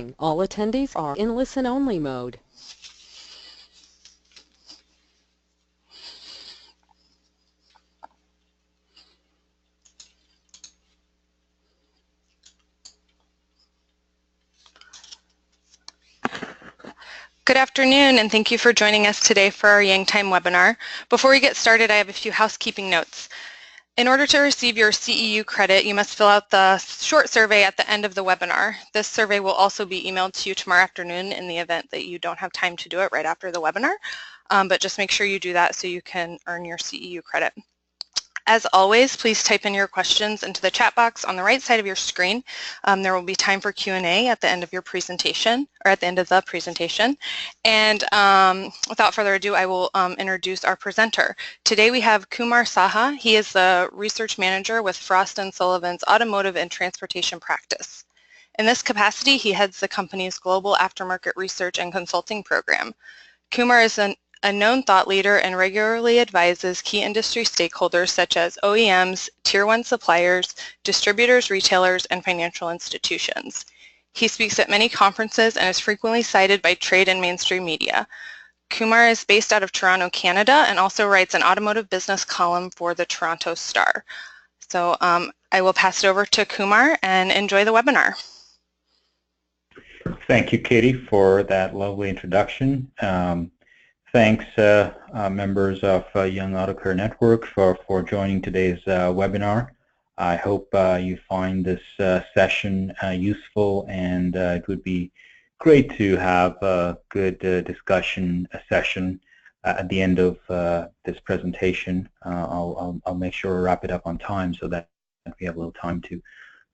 Warning, all attendees are in listen-only mode. Good afternoon, and thank you for joining us today for our YANGtime webinar. Before we get started, I have a few housekeeping notes. In order to receive your CEU credit, you must fill out the short survey at the end of the webinar. This survey will also be emailed to you tomorrow afternoon in the event that you don't have time to do it right after the webinar, but just make sure you do that so you can earn your CEU credit. As always, please type in your questions into the chat box on the right side of your screen. There will be time for Q&A at the end of your presentation, or at the end of the presentation. And without further ado, I will introduce our presenter. Today we have Kumar Saha. He is the research manager with Frost & Sullivan's Automotive and Transportation Practice. In this capacity, he heads the company's global aftermarket research and consulting program. Kumar is a known thought leader and regularly advises key industry stakeholders such as OEMs, Tier 1 suppliers, distributors, retailers, and financial institutions. He speaks at many conferences and is frequently cited by trade and mainstream media. Kumar is based out of Toronto, Canada, and also writes an automotive business column for the Toronto Star. So I will pass it over to Kumar and enjoy the webinar. Thank you, Katie, for that lovely introduction. Thanks, members of Young Auto Care Network for joining today's webinar. I hope you find this session useful, and it would be great to have a good discussion session at the end of this presentation. I'll make sure to wrap it up on time so that we have a little time to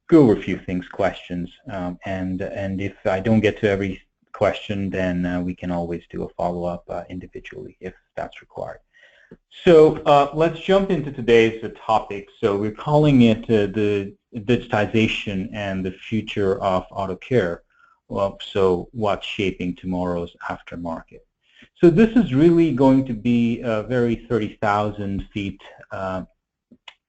go over a few things, questions, and if I don't get to every question, then we can always do a follow-up individually if that's required. So let's jump into today's topic. So we're calling it the digitization and the future of auto care. Well, so what's shaping tomorrow's aftermarket? So this is really going to be a very 30,000 feet high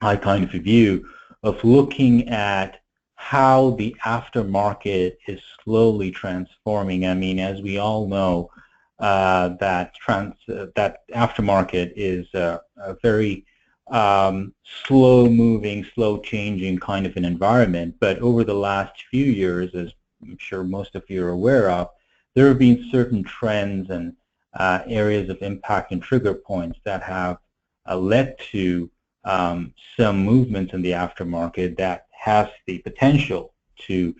kind of a view of looking at how the aftermarket is slowly transforming. I mean, as we all know, that aftermarket is a very slow-moving, slow-changing kind of an environment. But over the last few years, as I'm sure most of you are aware of, there have been certain trends and areas of impact and trigger points that have led to some movements in the aftermarket that has the potential to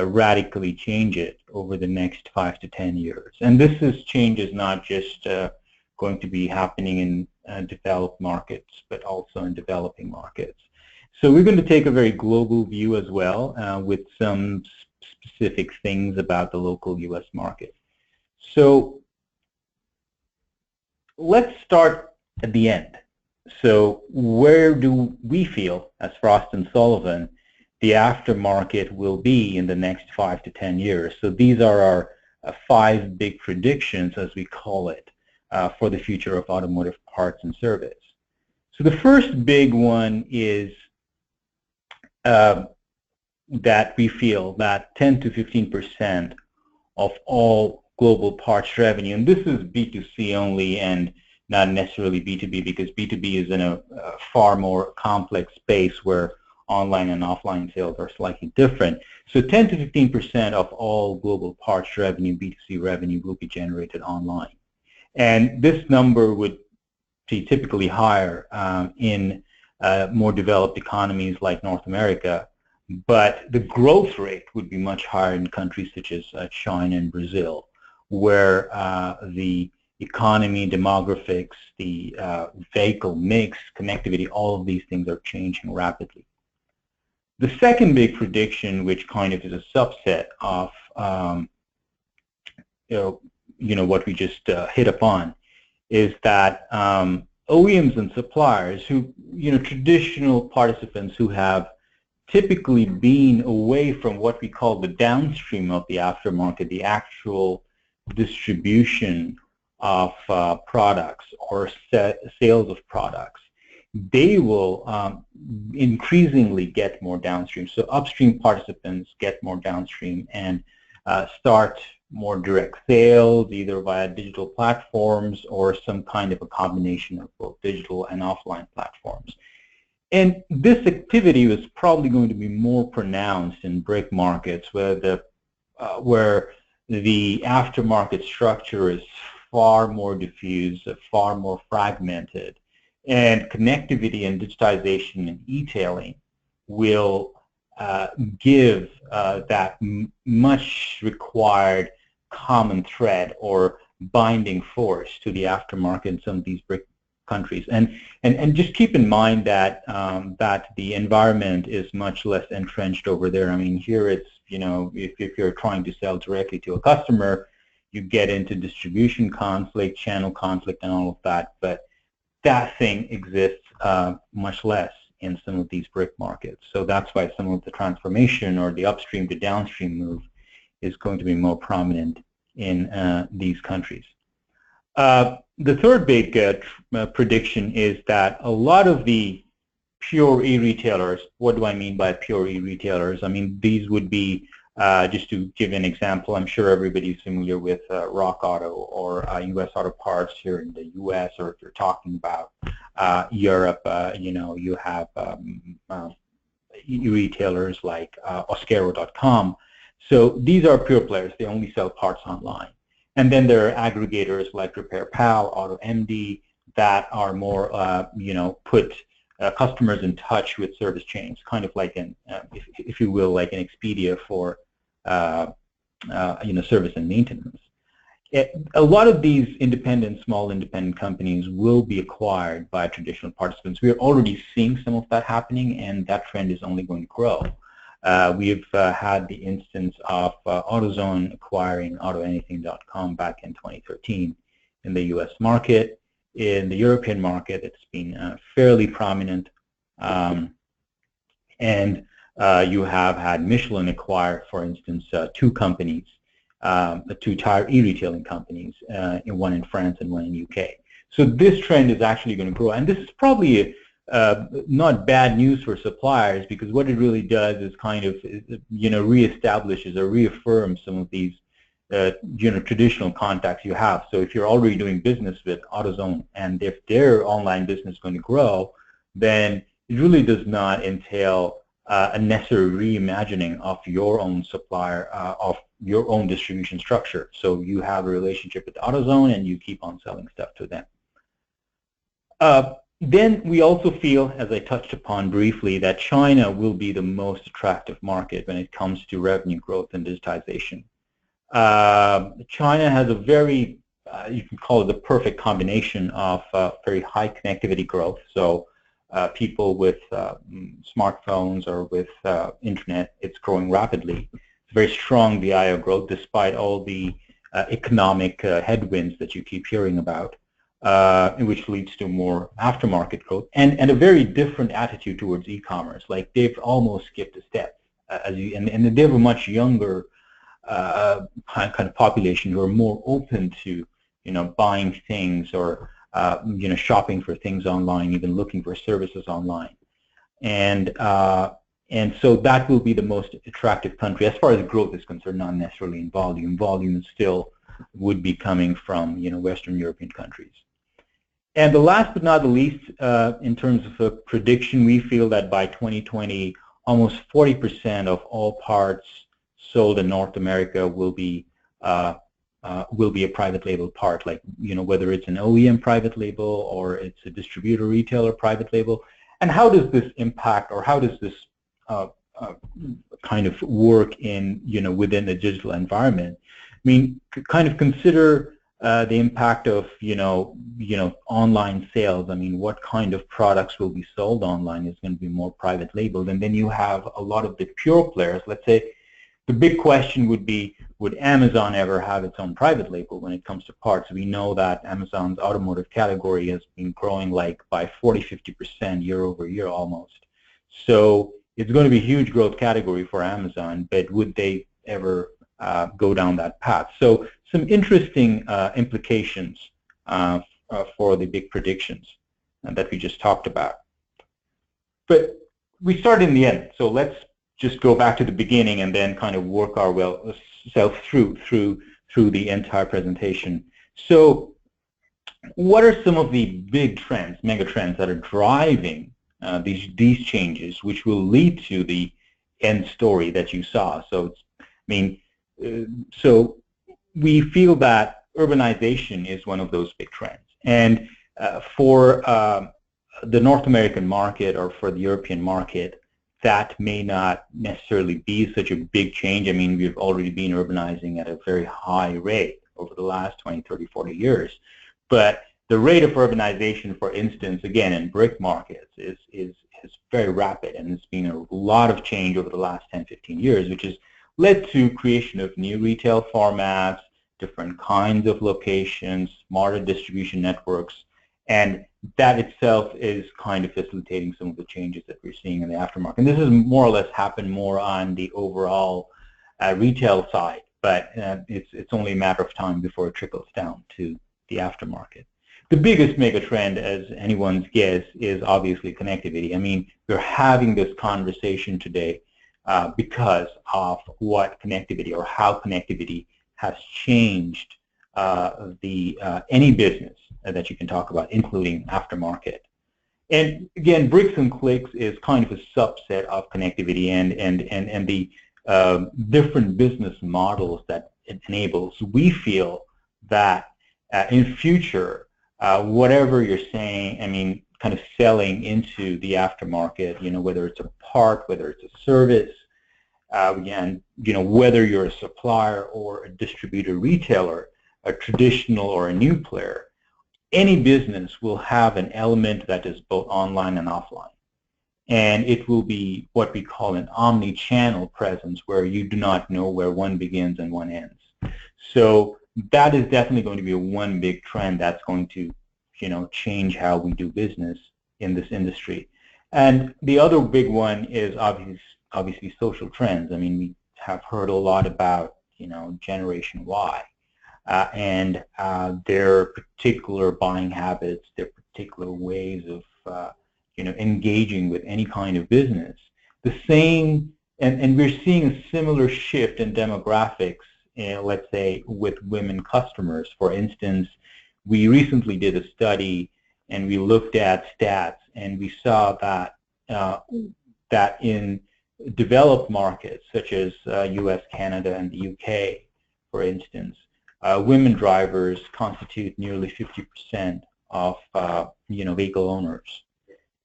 radically change it over the next 5 to 10 years. And this change is not just going to be happening in developed markets, but also in developing markets. So we're going to take a very global view as well, with some specific things about the local US market. So let's start at the end. So where do we feel, as Frost & Sullivan, the aftermarket will be in the next 5 to 10 years? So these are our 5 big predictions, as we call it, for the future of automotive parts and service. So the first big one is that we feel that 10 to 15% of all global parts revenue, and this is B2C only and not necessarily B2B, because B2B is in a far more complex space where online and offline sales are slightly different. So 10 to 15% of all global parts revenue, B2C revenue, will be generated online. And this number would be typically higher in more developed economies like North America, but the growth rate would be much higher in countries such as China and Brazil, where the economy, demographics, the vehicle mix, connectivity, all of these things are changing rapidly. The second big prediction, which kind of is a subset of what we just hit upon, is that OEMs and suppliers who, traditional participants who have typically been away from what we call the downstream of the aftermarket, the actual distribution of products or sales of products, they will increasingly get more downstream. So upstream participants get more downstream, and start more direct sales, either via digital platforms or some kind of a combination of both digital and offline platforms. And this activity was probably going to be more pronounced in BRIC markets where the aftermarket structure is far more diffuse, far more fragmented, and connectivity and digitization and e-tailing will give that much required common thread or binding force to the aftermarket in some of these BRIC countries. And just keep in mind that that the environment is much less entrenched over there. I mean, here it's, you know, if you're trying to sell directly to a customer, you get into distribution conflict, channel conflict, and all of that. But that thing exists much less in some of these BRIC markets. So that's why some of the transformation or the upstream to downstream move is going to be more prominent in these countries. The third big prediction is that a lot of the pure e-retailers, what do I mean by pure e-retailers? I mean, these would be, just to give an example, I'm sure everybody's familiar with Rock Auto or U.S. Auto Parts here in the U.S., or if you're talking about Europe, you know, you have e-retailers like Oscaro.com. So these are pure players. They only sell parts online. And then there are aggregators like RepairPal, AutoMD that are more, you know, put customers in touch with service chains, kind of like an, if you will, like an Expedia for, you know, service and maintenance. A lot of these independent, small independent companies will be acquired by traditional participants. We are already seeing some of that happening, and that trend is only going to grow. We've had the instance of AutoZone acquiring AutoAnything.com back in 2013 in the U.S. market. In the European market, it's been fairly prominent. And you have had Michelin acquire, for instance, two companies, two tire e-retailing companies, one in France and one in UK. So this trend is actually going to grow. And this is probably not bad news for suppliers, because what it really does is kind of, you know, reestablishes or reaffirms some of these, you know, traditional contacts you have. So if you're already doing business with AutoZone, and if their online business is going to grow, then it really does not entail a necessary reimagining of your own supplier, of your own distribution structure. So you have a relationship with AutoZone, and you keep on selling stuff to them. Then we also feel, as I touched upon briefly, that China will be the most attractive market when it comes to revenue growth and digitization. China has a very, you can call it the perfect combination of very high connectivity growth. So people with smartphones or with internet, it's growing rapidly. It's very strong VIO growth despite all the economic headwinds that you keep hearing about. Which leads to more aftermarket growth and a very different attitude towards e-commerce. Like they've almost skipped a step, and they have a much younger kind of population who are more open to, you know, buying things or you know, shopping for things online, even looking for services online, and so that will be the most attractive country as far as growth is concerned, not necessarily in volume. Volume still would be coming from, you know, Western European countries. And the last but not the least, in terms of a prediction, we feel that by 2020, almost 40% of all parts sold in North America will be a private label part, like, you know, whether it's an OEM private label or it's a distributor retailer private label. And how does this impact, or how does this kind of work in, you know, within the digital environment? I mean, kind of consider the impact of, you know, online sales. I mean, what kind of products will be sold online is going to be more private labeled. And then you have a lot of the pure players. Let's say the big question would be, would Amazon ever have its own private label when it comes to parts? We know that Amazon's automotive category has been growing like by 40–50% year over year almost. So it's going to be a huge growth category for Amazon, but would they ever go down that path? So some interesting implications for the big predictions that we just talked about. But we start in the end, so let's just go back to the beginning and then kind of work ourselves through the entire presentation. So what are some of the big trends, mega trends that are driving these changes, which will lead to the end story that you saw? So so we feel that urbanization is one of those big trends, and for the North American market or for the European market, that may not necessarily be such a big change. I mean, we've already been urbanizing at a very high rate over the last 20, 30, 40 years. But the rate of urbanization, for instance, again, in brick markets is very rapid, and there's been a lot of change over the last 10, 15 years, which has led to creation of new retail formats, different kinds of locations, smarter distribution networks, and that itself is kind of facilitating some of the changes that we're seeing in the aftermarket. And this has more or less happened more on the overall retail side, but it's only a matter of time before it trickles down to the aftermarket. The biggest mega trend, as anyone's guess, is obviously connectivity. I mean, we're having this conversation today because of what connectivity or how connectivity has changed any business that you can talk about, including aftermarket. And again, bricks and clicks is kind of a subset of connectivity and the different business models that it enables. We feel that in future, whatever you're saying, I mean, kind of selling into the aftermarket, you know, whether it's a part, whether it's a service, again, you know, whether you're a supplier or a distributor retailer, a traditional or a new player, any business will have an element that is both online and offline. And it will be what we call an omni-channel presence, where you do not know where one begins and one ends. So that is definitely going to be one big trend that's going to, you know, change how we do business in this industry. And the other big one is obviously social trends. I mean, we have heard a lot about, you know, Generation Y and their particular buying habits, their particular ways of, you know, engaging with any kind of business. The same, and we're seeing a similar shift in demographics, let's say, with women customers. For instance, we recently did a study and we looked at stats, and we saw that that in developed markets such as US, Canada, and the UK, for instance, women drivers constitute nearly 50% of you know, vehicle owners,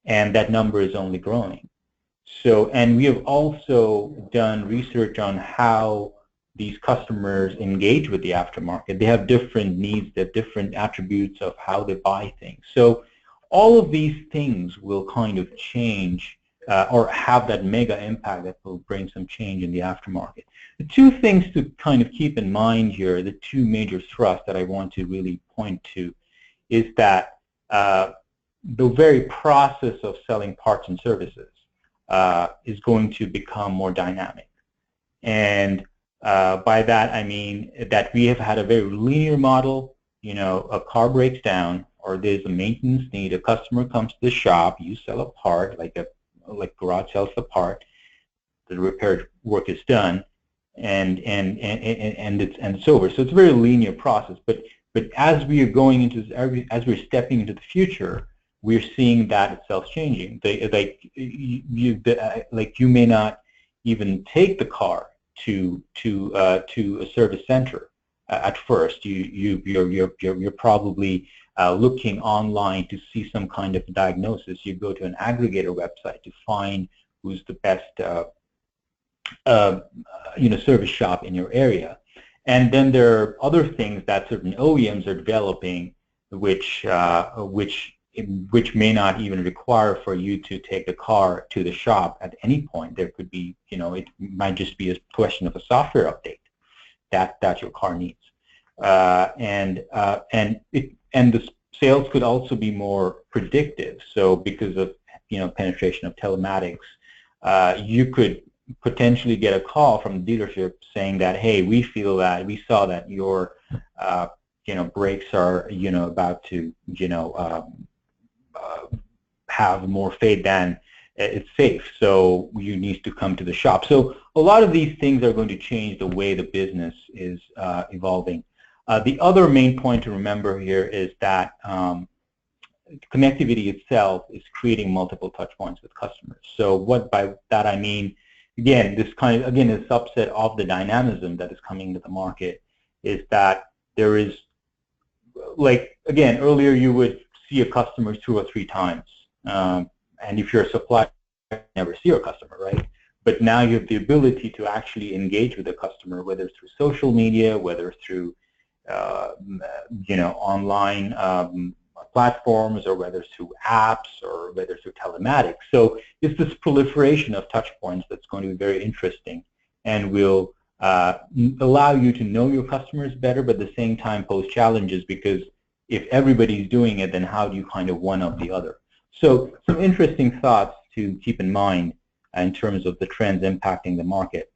and that number is only growing. So, and we have also done research on how these customers engage with the aftermarket. They have different needs, they have different attributes of how they buy things. So all of these things will kind of change or have that mega impact that will bring some change in the aftermarket. The two things to kind of keep in mind here, the two major thrusts that I want to really point to, is that the very process of selling parts and services is going to become more dynamic. And by that I mean that we have had a very linear model. You know, a car breaks down or there's a maintenance need, a customer comes to the shop, you sell a part, like garage sells the part, the repair work is done, and it's over. So it's a very linear process. But as we are going into, as we're stepping into the future, we're seeing that itself changing. Like you may not even take the car to a service center at first. You're probably looking online to see some kind of diagnosis. You go to an aggregator website to find who's the best you know, service shop in your area. And then there are other things that certain OEMs are developing, which may not even require for you to take the car to the shop at any point. There could be, you know, it might just be a question of a software update that your car needs, and the sales could also be more predictive. So because of, you know, penetration of telematics, you could potentially get a call from the dealership saying that, hey, we saw that your you know, brakes are, you know, about to, you know, have more fade than it's safe, so you need to come to the shop. So a lot of these things are going to change the way the business is evolving. The other main point to remember here is that connectivity itself is creating multiple touch points with customers. So what by that I mean, again, this kind of, again, a subset of the dynamism that is coming into the market is that there is, like, again, earlier you would see a customer 2 or 3 times. And if you're a supplier, you never see your customer, right? But now you have the ability to actually engage with the customer, whether through social media, whether through online platforms, or whether through apps, or whether through telematics. So it's this proliferation of touch points that's going to be very interesting, and will allow you to know your customers better, but at the same time pose challenges, because if everybody's doing it, then how do you kind of one up the other? So some interesting thoughts to keep in mind in terms of the trends impacting the market.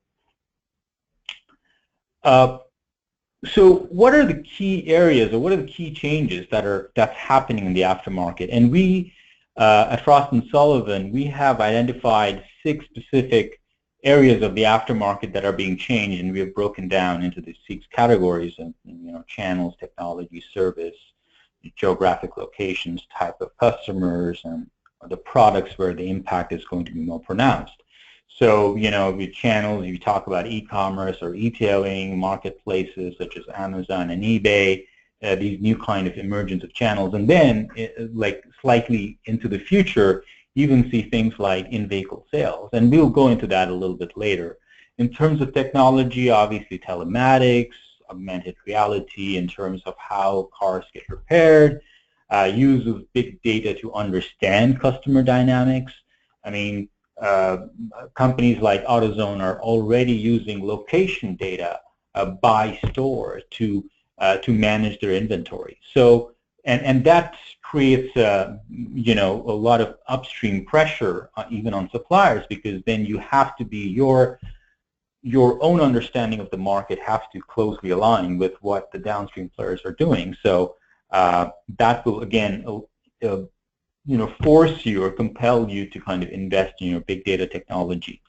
So what are the key areas, or what are the key changes that's happening in the aftermarket? And we at Frost & Sullivan, we have identified 6 specific areas of the aftermarket that are being changed, and we have broken down into these 6 categories of, channels, technology, service, geographic locations, type of customers, and the products where the impact is going to be more pronounced. So, with channels, you talk about e-commerce or e-tailing, marketplaces such as Amazon and eBay, these new kind of emergence of channels. And then, like slightly into the future, you can see things like in-vehicle sales. And we'll go into that a little bit later. In terms of technology, obviously telematics, augmented reality in terms of how cars get repaired, use of big data to understand customer dynamics. I mean, companies like AutoZone are already using location data by store to manage their inventory. So, and that creates a lot of upstream pressure even on suppliers, because then you have to be your own understanding of the market has to closely align with what the downstream players are doing. So that will again force you or compel you to kind of invest in your big data technology.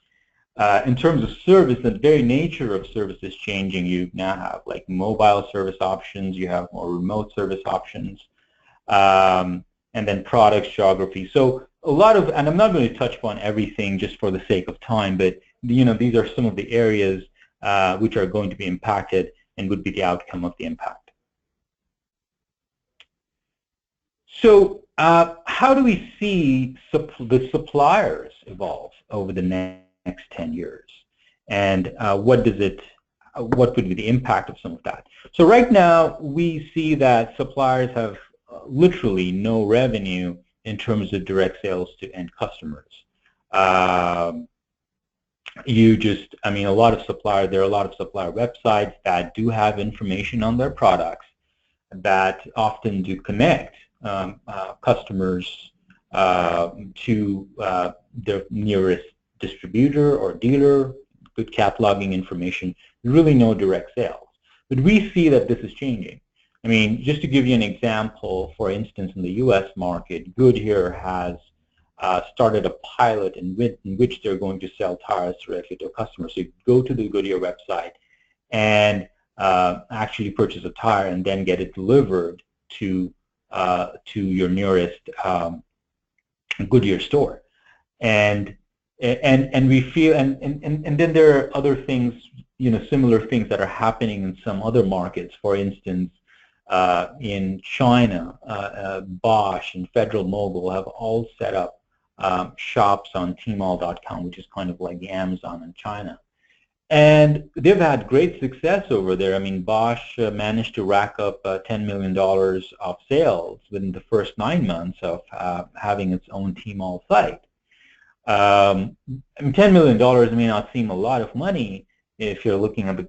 In terms of service, the very nature of service is changing. You now have like mobile service options, you have more remote service options, and then products, geography. So a lot of, and I'm not going to touch upon everything just for the sake of time, but these are some of the areas which are going to be impacted and would be the outcome of the impact. So how do we see the suppliers evolve over the next 10 years? And what would be the impact of some of that? So right now, we see that suppliers have literally no revenue in terms of direct sales to end customers. There are a lot of supplier websites that do have information on their products that often do connect customers to their nearest distributor or dealer, good cataloging information, really no direct sales. But we see that this is changing. I mean, just to give you an example, for instance, in the U.S. market, Goodyear has started a pilot in which they're going to sell tires directly to customers. So you go to the Goodyear website and actually purchase a tire and then get it delivered to your nearest Goodyear store. And we feel, and then there are other things, similar things that are happening in some other markets. For instance, in China, Bosch and Federal Mogul have all set up shops on Tmall.com, which is kind of like the Amazon in China. And they've had great success over there. I mean, Bosch managed to rack up $10 million of sales within the first 9 months of having its own Tmall site. $10 million may not seem a lot of money if you're looking at the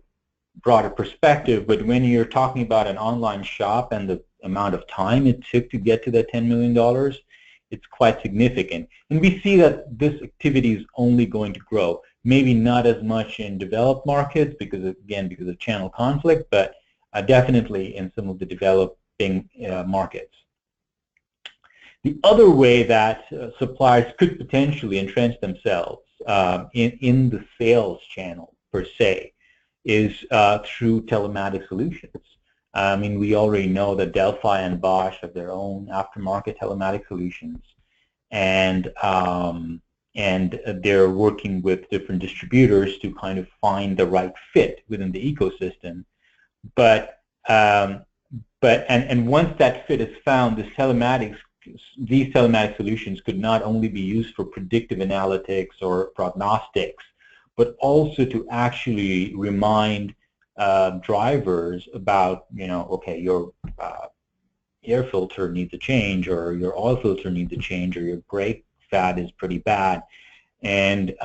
broader perspective, but when you're talking about an online shop and the amount of time it took to get to that $10 million, it's quite significant. And we see that this activity is only going to grow. Maybe not as much in developed markets because of channel conflict, but definitely in some of the developing markets. The other way that suppliers could potentially entrench themselves in the sales channel per se is through telematic solutions. I mean, we already know that Delphi and Bosch have their own aftermarket telematic solutions, and they're working with different distributors to kind of find the right fit within the ecosystem. But once that fit is found, these telematic solutions could not only be used for predictive analytics or prognostics, but also to actually remind drivers about, okay, your air filter needs a change, or your oil filter needs a change, or your brake fat is pretty bad. And,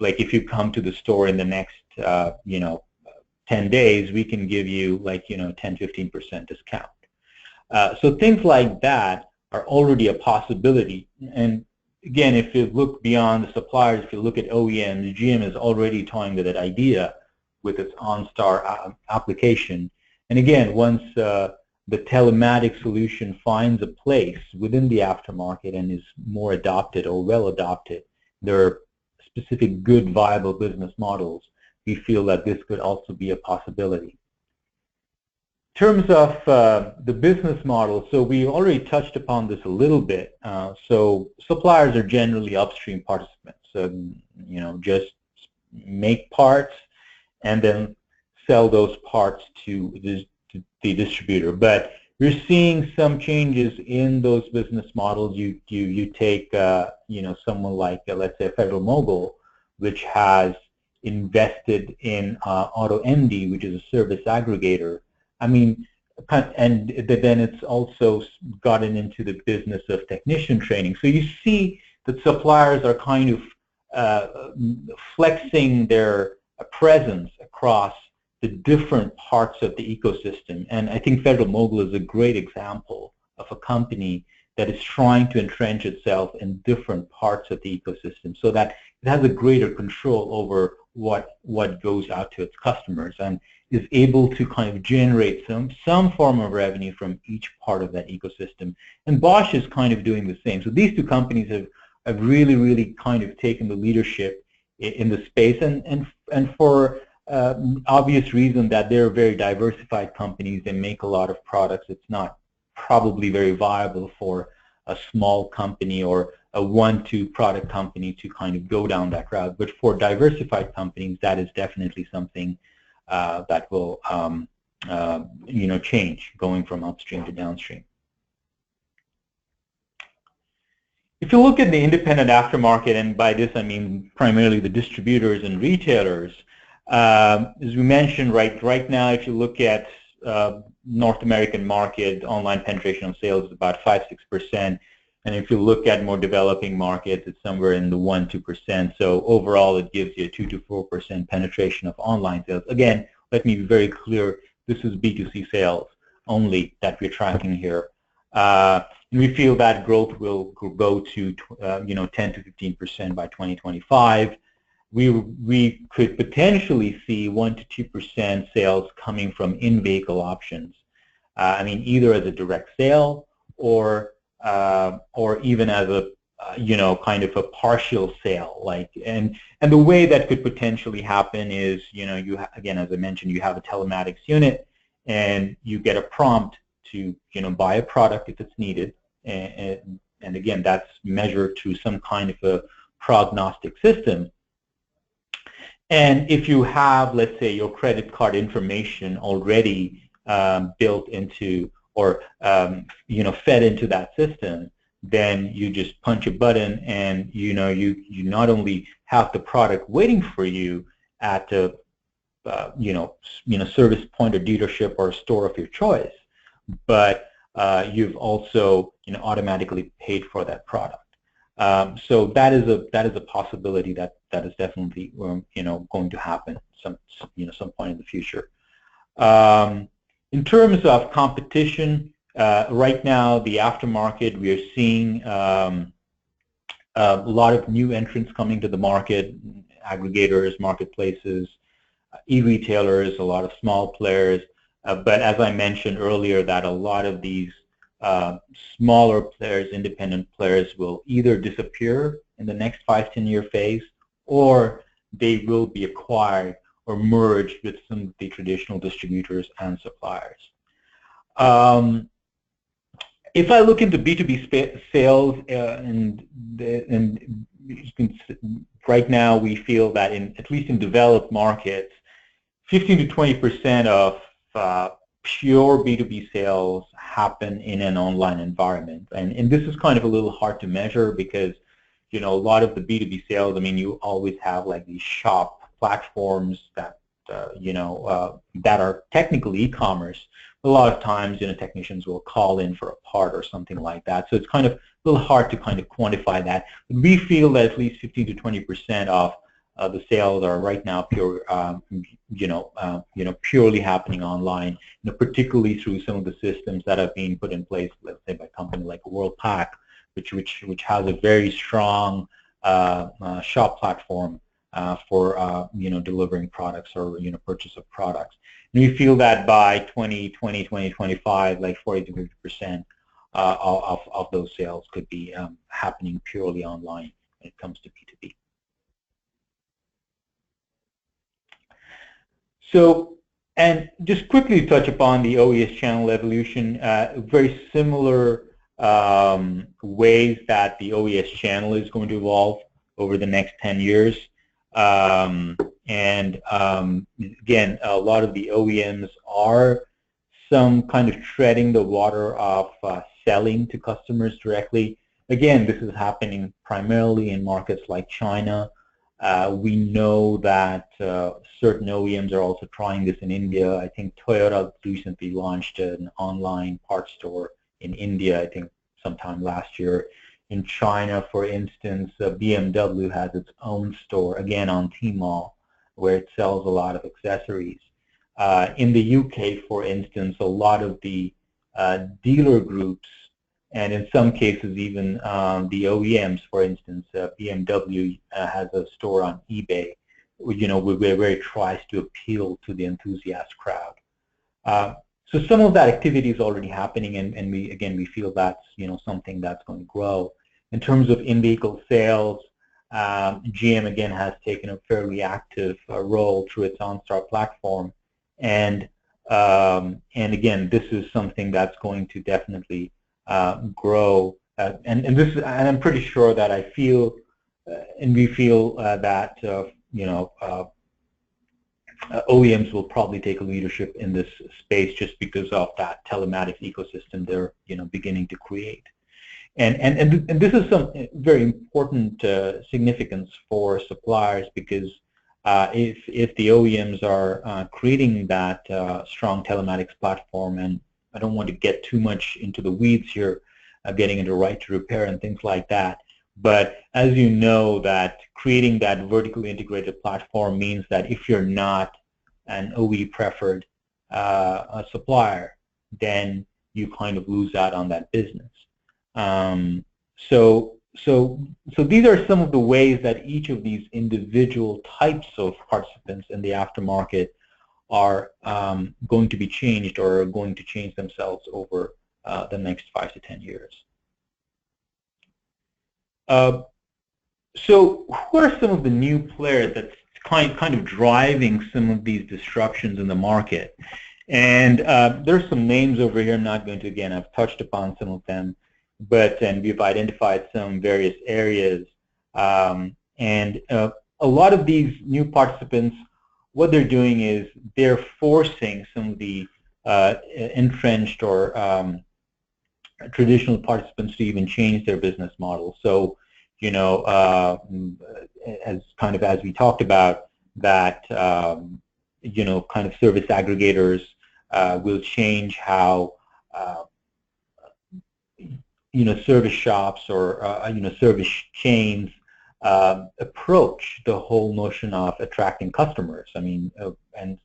like if you come to the store in the next, 10 days, we can give you 10-15% discount. So things like that are already a possibility. And again, if you look beyond the suppliers, if you look at OEMs, GM is already toying with that idea with its OnStar application. And again, once the telematic solution finds a place within the aftermarket and is more adopted or well adopted, there are specific good viable business models. We feel that this could also be a possibility. In terms of the business model, so we already touched upon this a little bit. So suppliers are generally upstream participants. So, just make parts and then sell those parts to the distributor. But we're seeing some changes in those business models. You take someone like let's say FederalMogul, which has invested in AutoMD, which is a service aggregator. I mean, and then it's also gotten into the business of technician training. So you see that suppliers are kind of flexing their presence across the different parts of the ecosystem. And I think FederalMogul is a great example of a company that is trying to entrench itself in different parts of the ecosystem so that it has a greater control over what goes out to its customers and is able to kind of generate some form of revenue from each part of that ecosystem. And Bosch is kind of doing the same. So these two companies have really kind of taken the leadership in the space, and for obvious reason that they're very diversified companies. They make a lot of products. It's not probably very viable for a small company or a one-two product company to kind of go down that route. But for diversified companies, that is definitely something that will change, going from upstream to downstream. If you look at the independent aftermarket, and by this I mean primarily the distributors and retailers, as we mentioned, right now, if you look at North American market, online penetration on sales is about 5-6%, and if you look at more developing markets, it's somewhere in the 1-2%. So overall, it gives you a 2-4% penetration of online sales. Again, let me be very clear: this is B2C sales only that we're tracking here. And we feel that growth will go to 10-15% by 2025. We could potentially see 1-2% sales coming in in-vehicle options. I mean, either as a direct sale or even as a kind of a partial sale. And the way that could potentially happen is, again, as I mentioned, you have a telematics unit and you get a prompt to buy a product if it's needed, and again, that's measured through some kind of a prognostic system. And if you have, let's say, your credit card information already built into or fed into that system, then you just punch a button, and you not only have the product waiting for you at a service point or dealership or a store of your choice, but you've also automatically paid for that product. So that is a possibility that is definitely going to happen some point in the future. In terms of competition, right now the aftermarket, we are seeing a lot of new entrants coming to the market: aggregators, marketplaces, e-retailers, a lot of small players. But as I mentioned earlier, that a lot of these smaller players, independent players, will either disappear in the next 5-10-year phase, or they will be acquired or merged with some of the traditional distributors and suppliers. If I look into B2B sales, right now we feel that at least in developed markets, 15 to 20% of pure B2B sales happen in an online environment. And this is kind of a little hard to measure because, a lot of the B2B sales, you always have like these shop platforms that, that are technically e-commerce. A lot of times, technicians will call in for a part or something like that. So it's kind of a little hard to kind of quantify that. We feel that at least 15 to 20% of the sales are right now pure, purely happening online, particularly through some of the systems that have been put in place, let's say by a company like Worldpac, which has a very strong shop platform for delivering products or purchase of products. And we feel that by 2020, 2025, like 40 to 50% of those sales could be happening purely online when it comes to B2B. So, and just quickly touch upon the OES channel evolution, very similar ways that the OES channel is going to evolve over the next 10 years. Again, a lot of the OEMs are some kind of treading the water of selling to customers directly. Again, this is happening primarily in markets like China. We know that certain OEMs are also trying this in India. I think Toyota recently launched an online parts store in India, I think sometime last year. In China, for instance, BMW has its own store, again on Tmall, where it sells a lot of accessories. In the UK, for instance, a lot of the dealer groups, and in some cases even the OEMs, for instance, BMW has a store on eBay, where it tries to appeal to the enthusiast crowd. So some of that activity is already happening, and we feel that's something that's going to grow. In terms of in-vehicle sales, GM again has taken a fairly active role through its OnStar platform, and again, this is something that's going to definitely grow. And I'm pretty sure that I feel, and we feel that OEMs will probably take a leadership in this space just because of that telematics ecosystem they're beginning to create. And this is some very important significance for suppliers, because if the OEMs are creating that strong telematics platform, and I don't want to get too much into the weeds here, getting into right to repair and things like that, but as you know, that creating that vertically integrated platform means that if you're not an OE preferred supplier, then you kind of lose out on that business. So these are some of the ways that each of these individual types of participants in the aftermarket are going to be changed, or are going to change themselves over the next 5 to 10 years. So who are some of the new players that's kind of driving some of these disruptions in the market? And there's some names over here. I'm not going to, again, I've touched upon some of them, and we've identified some various areas. And a lot of these new participants, what they're doing is they're forcing some of the entrenched or traditional participants to even change their business model. So, as we talked about, that kind of service aggregators will change how service shops or service chains approach the whole notion of attracting customers. I mean, and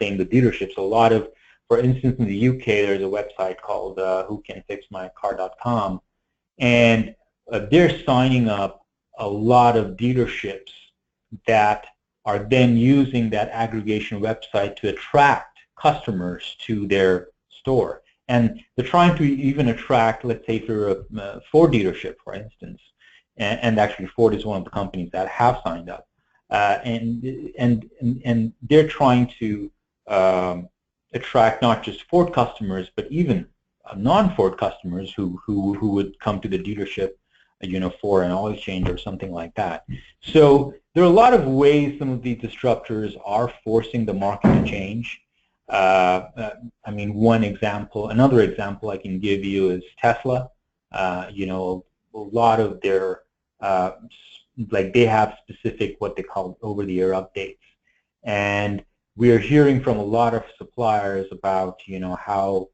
same with dealerships. A lot of, for instance, in the UK, there's a website called whocanfixmycar.com, and they're signing up a lot of dealerships that are then using that aggregation website to attract customers to their store. And they're trying to even attract, let's say, for a Ford dealership, for instance, and actually Ford is one of the companies that have signed up, and they're trying to attract not just Ford customers, but even non-Ford customers who would come to the dealership, for an oil change or something like that. So there are a lot of ways some of these disruptors are forcing the market to change. I mean, another example I can give you is Tesla. A lot of their, they have specific what they call over-the-air updates. And we are hearing from a lot of suppliers about, how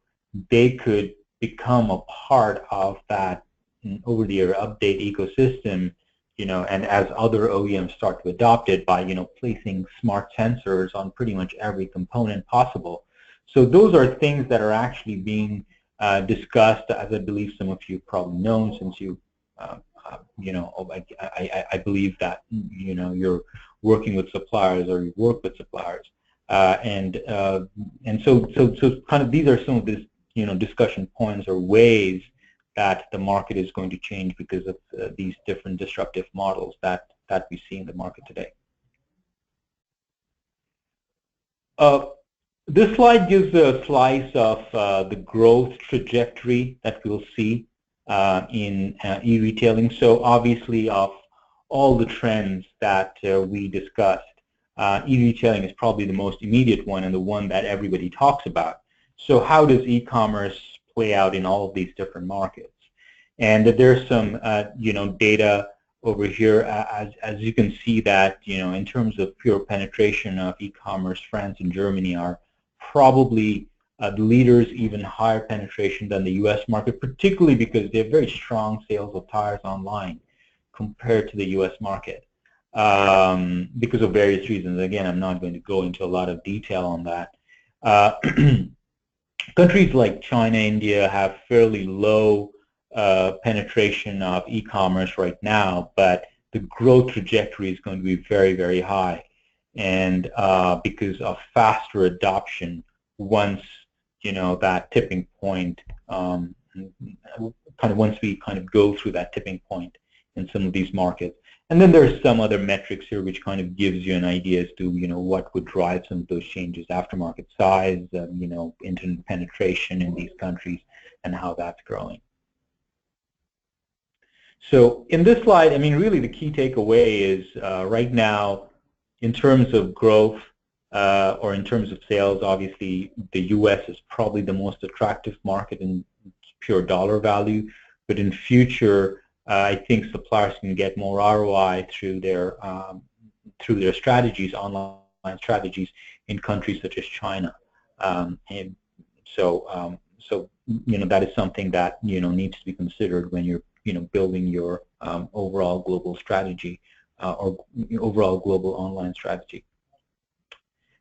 they could become a part of that over-the-air update ecosystem, and as other OEMs start to adopt it by, placing smart sensors on pretty much every component possible. So those are things that are actually being discussed, as I believe some of you probably know, since you, I believe that, you're working with suppliers or you work with suppliers. And so kind of these are some of these, discussion points or ways that the market is going to change because of these different disruptive models that we see in the market today. This slide gives a slice of the growth trajectory that we'll see in e-retailing. So obviously, of all the trends that we discussed, e-retailing is probably the most immediate one and the one that everybody talks about. So how does e-commerce play out in all of these different markets? And there's some, data over here, as you can see that, in terms of pure penetration of e-commerce, France and Germany are probably the leaders, even higher penetration than the U.S. market, particularly because they have very strong sales of tires online compared to the U.S. market because of various reasons. Again, I'm not going to go into a lot of detail on that. Countries like China, India have fairly low penetration of e-commerce right now, but the growth trajectory is going to be very, very high, and because of faster adoption once that tipping point, once we go through that tipping point in some of these markets. And then there's some other metrics here which kind of gives you an idea as to what would drive some of those changes: aftermarket size, internet penetration in these countries, and how that's growing. So in this slide, I mean, really the key takeaway is right now, in terms of growth or in terms of sales, obviously the U.S. is probably the most attractive market in pure dollar value, but in future, I think suppliers can get more ROI through their strategies, online strategies, in countries such as China, and so that is something that needs to be considered when you're building your overall global strategy or overall global online strategy.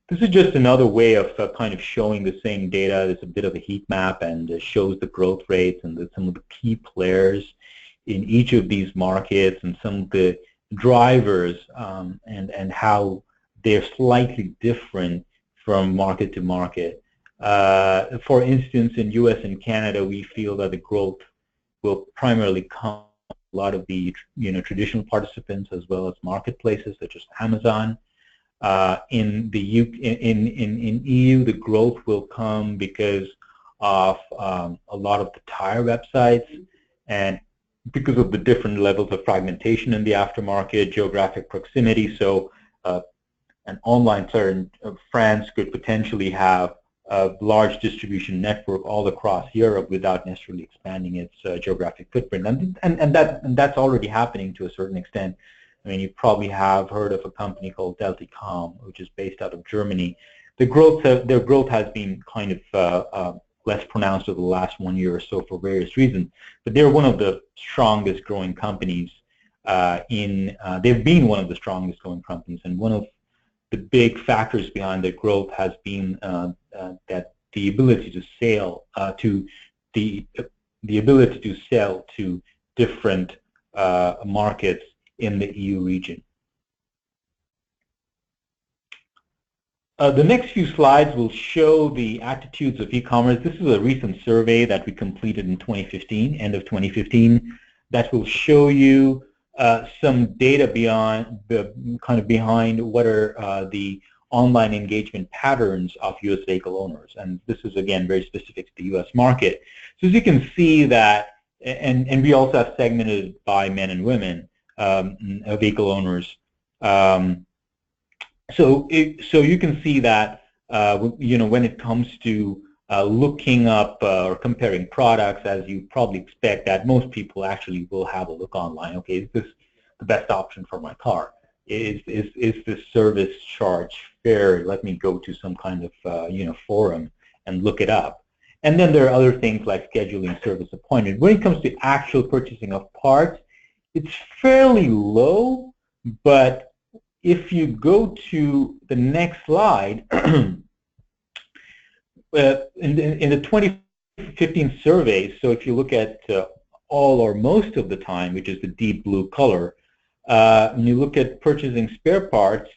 This is just another way of kind of showing the same data. It's a bit of a heat map and shows the growth rates and some of the key players in each of these markets and some of the drivers and how they're slightly different from market to market. For instance, in US and Canada, we feel that the growth will primarily come from a lot of the traditional participants as well as marketplaces such as Amazon. In the in EU, the growth will come because of a lot of the tire websites and because of the different levels of fragmentation in the aftermarket, geographic proximity. So an online player in France could potentially have a large distribution network all across Europe without necessarily expanding its geographic footprint, and that's already happening to a certain extent. I mean, you probably have heard of a company called Delticom, which is based out of Germany. Their growth has been kind of less pronounced over the last 1 year or so for various reasons, but they're one of the strongest growing companies they've been one of the strongest growing companies, and one of the big factors behind their growth has been that the ability to sell to different markets in the EU region. The next few slides will show the attitudes of e-commerce. This is a recent survey that we completed in 2015, end of 2015, that will show you some data beyond behind what are the online engagement patterns of U.S. vehicle owners. And this is, again, very specific to the U.S. market. So as you can see that, and we also have segmented by men and women vehicle owners. So you can see that when it comes to looking up or comparing products, as you probably expect, that most people actually will have a look online. Okay, is this the best option for my car? Is this service charge fair? Let me go to some kind of forum and look it up. And then there are other things like scheduling service appointment. When it comes to actual purchasing of parts, it's fairly low, but if you go to the next slide, in the 2015 survey, so if you look at all or most of the time, which is the deep blue color, when you look at purchasing spare parts,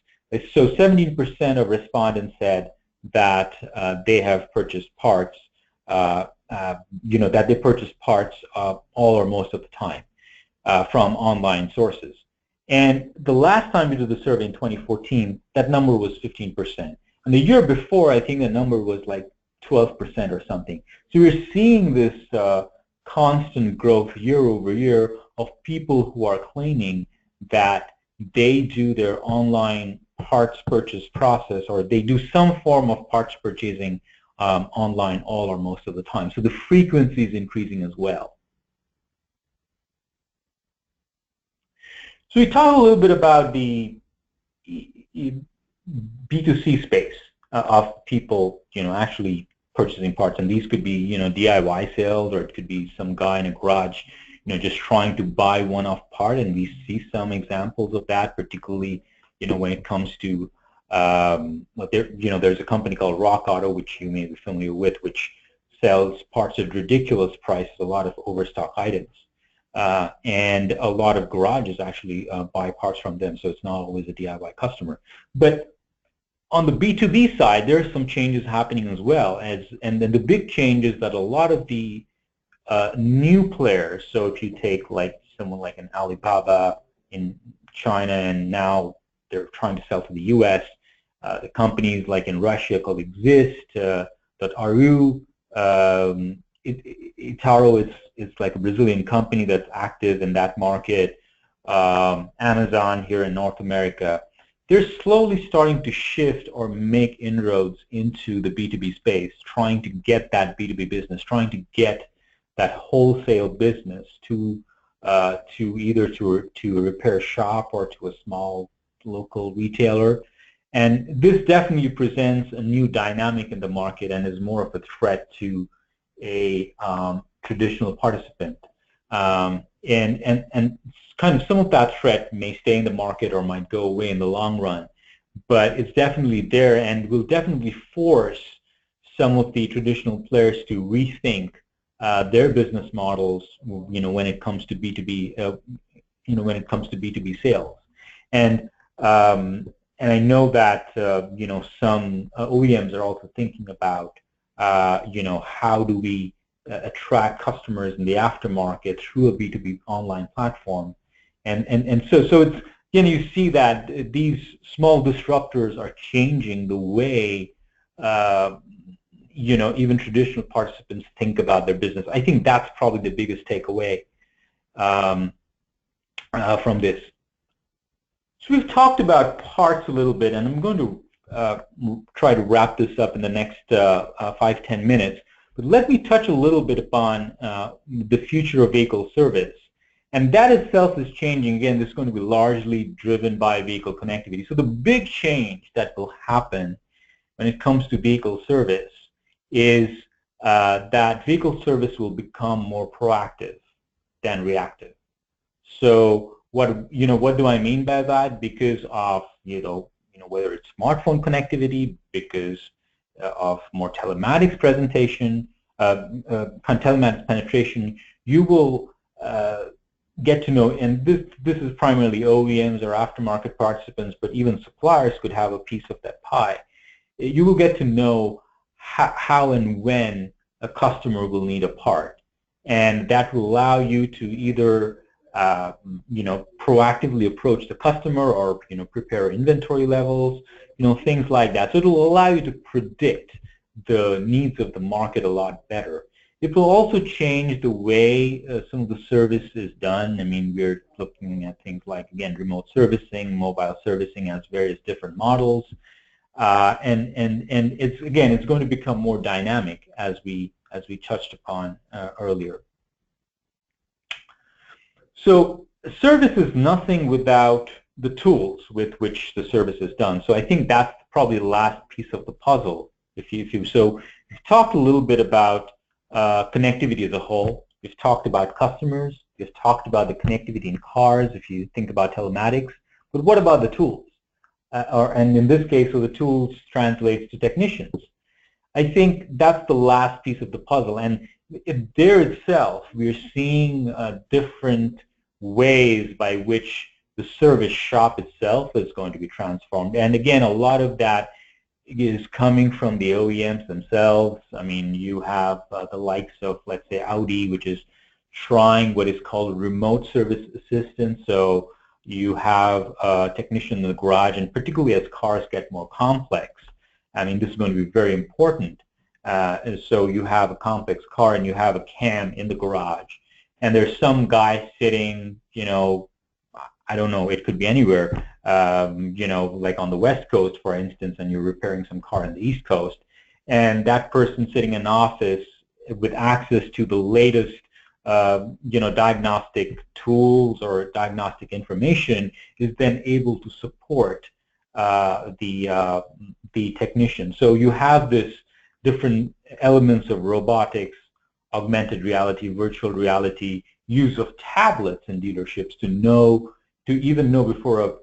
so 17% of respondents said that they have purchased parts, that they purchase parts all or most of the time from online sources. And the last time we did the survey in 2014, that number was 15%. And the year before, I think the number was like 12% or something. So we're seeing this constant growth year over year of people who are claiming that they do their online parts purchase process, or they do some form of parts purchasing online all or most of the time. So the frequency is increasing as well. So we talk a little bit about the B2C space of people, actually purchasing parts, and these could be, DIY sales, or it could be some guy in a garage, just trying to buy one-off part, and we see some examples of that, particularly, when it comes to, there's a company called Rock Auto, which you may be familiar with, which sells parts at ridiculous prices, a lot of overstock items. And a lot of garages actually buy parts from them, so it's not always a DIY customer. But on the B2B side, there are some changes happening as well, and then the big change is that a lot of the new players, so if you take like someone like an Alibaba in China, and now they're trying to sell to the US, the companies like in Russia called Exist.ru, Itaro is like a Brazilian company that's active in that market. Amazon here in North America, they're slowly starting to shift or make inroads into the B2B space, trying to get that B2B business, trying to get that wholesale business to either to a repair shop or to a small local retailer. And this definitely presents a new dynamic in the market and is more of a threat to a traditional participant, and kind of some of that threat may stay in the market or might go away in the long run, but it's definitely there and will definitely force some of the traditional players to rethink their business models, when it comes to B2B, when it comes to B2B sales, and I know that some OEMs are also thinking about how do we attract customers in the aftermarket through a B2B online platform, and so it's you see that these small disruptors are changing the way even traditional participants think about their business. I think that's probably the biggest takeaway from this. So we've talked about parts a little bit, and I'm going to try to wrap this up in the next 5-10 minutes. But let me touch a little bit upon the future of vehicle service. And that itself is changing. Again, this is going to be largely driven by vehicle connectivity. So the big change that will happen when it comes to vehicle service is that vehicle service will become more proactive than reactive. So what do I mean by that? Because of whether it's smartphone connectivity, because of more telematics presentation, telematics penetration, you will get to know, and this is primarily OEMs or aftermarket participants, but even suppliers could have a piece of that pie, you will get to know how and when a customer will need a part, and that will allow you to either proactively approach the customer, or prepare inventory levels, things like that. So it will allow you to predict the needs of the market a lot better. It will also change the way some of the service is done. I mean, we're looking at things like, again, remote servicing, mobile servicing has various different models, and it's going to become more dynamic, as we touched upon earlier. So service is nothing without the tools with which the service is done. So I think that's probably the last piece of the puzzle. So we've talked a little bit about connectivity as a whole. We've talked about customers. We've talked about the connectivity in cars, if you think about telematics. But what about the tools? And in this case, so the tools translates to technicians. I think that's the last piece of the puzzle. And there itself, we're seeing different ways by which the service shop itself is going to be transformed. And again, a lot of that is coming from the OEMs themselves. I mean, you have the likes of, let's say, Audi, which is trying what is called remote service assistance. So you have a technician in the garage, and particularly as cars get more complex, I mean, this is going to be very important. And so you have a complex car and you have a cam in the garage, and there's some guy sitting, I don't know, it could be anywhere, like on the West Coast, for instance, and you're repairing some car on the East Coast, and that person sitting in an office with access to the latest, diagnostic tools or diagnostic information is then able to support the technician. So you have this different elements of robotics, augmented reality, virtual reality, use of tablets in dealerships to even know before a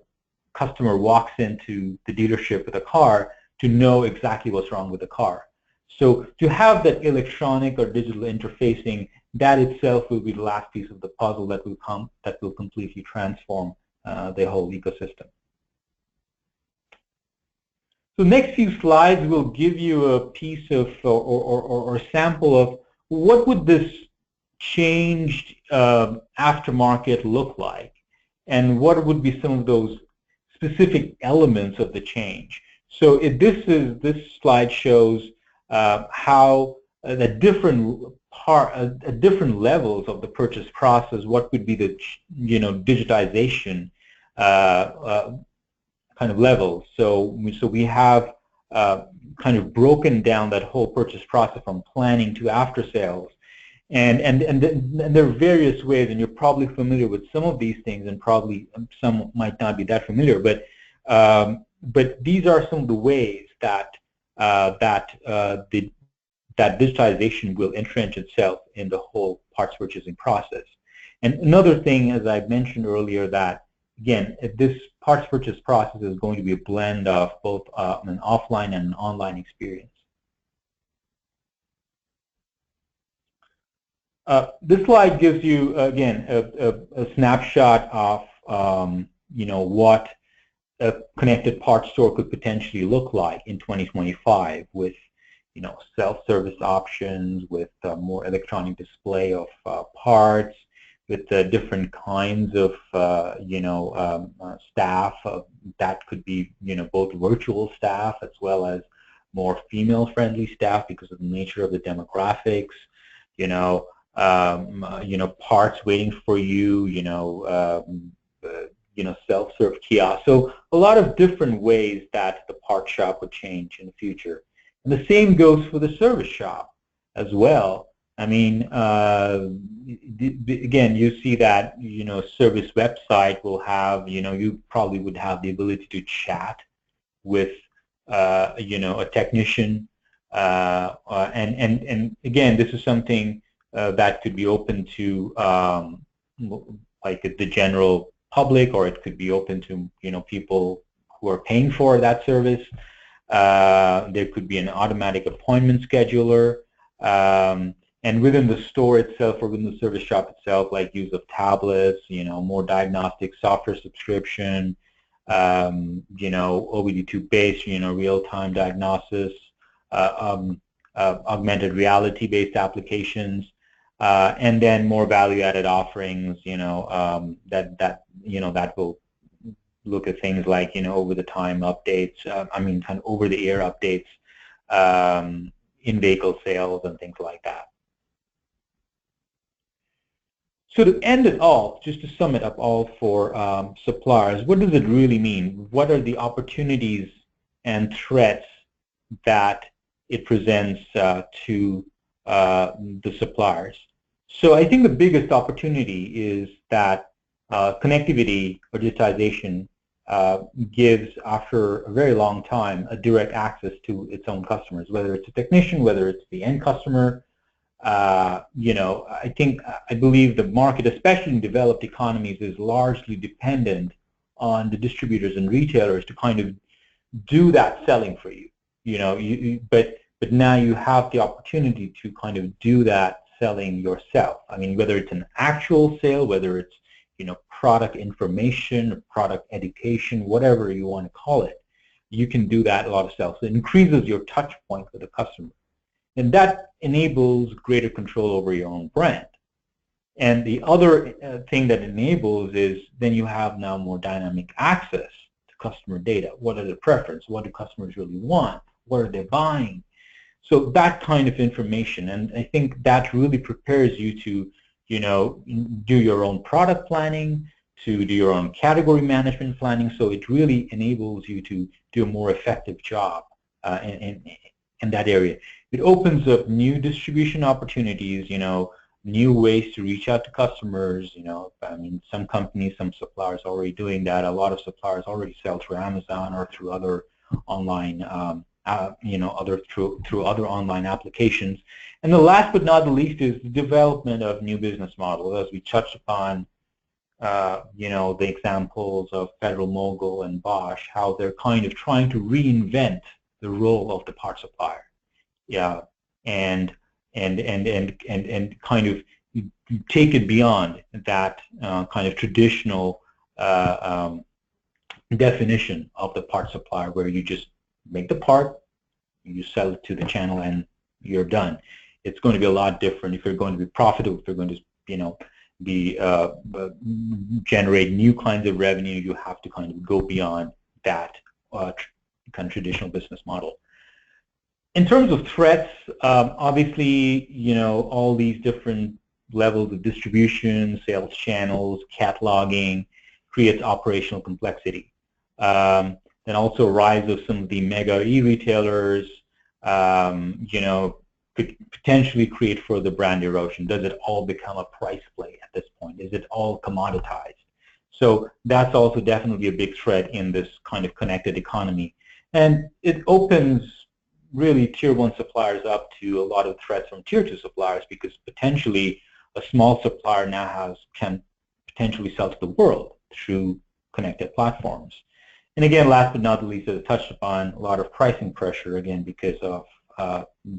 customer walks into the dealership with a car, to know exactly what's wrong with the car. So to have that electronic or digital interfacing, that itself will be the last piece of the puzzle that will completely transform the whole ecosystem. So next few slides will give you a piece of or sample of what would this changed aftermarket look like, and what would be some of those specific elements of the change. So this slide shows how the different levels of the purchase process, what would be the digitization kind of levels. So we have kind of broken down that whole purchase process from planning to after sales, and there are various ways, and you're probably familiar with some of these things, and probably some might not be that familiar, but these are some of the ways that that digitization will entrench itself in the whole parts purchasing process. And another thing, as I mentioned earlier, that again, this parts purchase process is going to be a blend of both an offline and an online experience. This slide gives you, again, a snapshot of what a connected parts store could potentially look like in 2025, with self-service options, with more electronic display of parts, with different kinds of staff that could be both virtual staff as well as more female-friendly staff because of the nature of the demographics. Parts waiting for you. Self-serve kiosks. So a lot of different ways that the part shop would change in the future. And the same goes for the service shop as well. I mean, again, you see that, service website will have, you probably would have the ability to chat with, a technician. And again, this is something that could be open to, like the general public, or it could be open to, people who are paying for that service. There could be an automatic appointment scheduler, and within the store itself, or within the service shop itself, like use of tablets, more diagnostic software subscription, OBD2-based, real-time diagnosis, augmented reality-based applications, and then more value-added offerings, that will look at things like, over-the-time updates, kind of over-the-air updates, in-vehicle sales, and things like that. So to end it all, just to sum it up all for suppliers, what does it really mean? What are the opportunities and threats that it presents to the suppliers? So I think the biggest opportunity is that connectivity or digitization gives, after a very long time, a direct access to its own customers, whether it's a technician, whether it's the end customer. I believe the market, especially in developed economies, is largely dependent on the distributors and retailers to kind of do that selling for you. But now you have the opportunity to kind of do that selling yourself. I mean, whether it's an actual sale, whether it's product information, product education, whatever you want to call it, you can do that a lot of sales. So it increases your touch point with the customer. And that enables greater control over your own brand. And the other thing that enables is then you have now more dynamic access to customer data. What are their preferences? What do customers really want? What are they buying? So that kind of information, and I think that really prepares you to do your own product planning, to do your own category management planning. So it really enables you to do a more effective job in that area. It opens up new distribution opportunities, new ways to reach out to customers. I mean, some companies, some suppliers are already doing that. A lot of suppliers already sell through Amazon or through other online, through other online applications. And the last but not the least is the development of new business models, as we touched upon. The examples of Federal Mogul and Bosch, how they're kind of trying to reinvent the role of the part supplier. Yeah, and kind of take it beyond that kind of traditional definition of the part supplier, where you just make the part, you sell it to the channel, and you're done. It's going to be a lot different if you're going to be profitable, if you're going to, generate new kinds of revenue. You have to kind of go beyond that kind of traditional business model. In terms of threats, obviously, all these different levels of distribution, sales channels, cataloging creates operational complexity. Then also rise of some of the mega e-retailers, could potentially create further brand erosion. Does it all become a price play at this point? Is it all commoditized? So that's also definitely a big threat in this kind of connected economy. And it opens really Tier 1 suppliers up to a lot of threats from Tier 2 suppliers, because potentially a small supplier now can potentially sell to the world through connected platforms. And again, last but not least, as I touched upon, a lot of pricing pressure, again, because of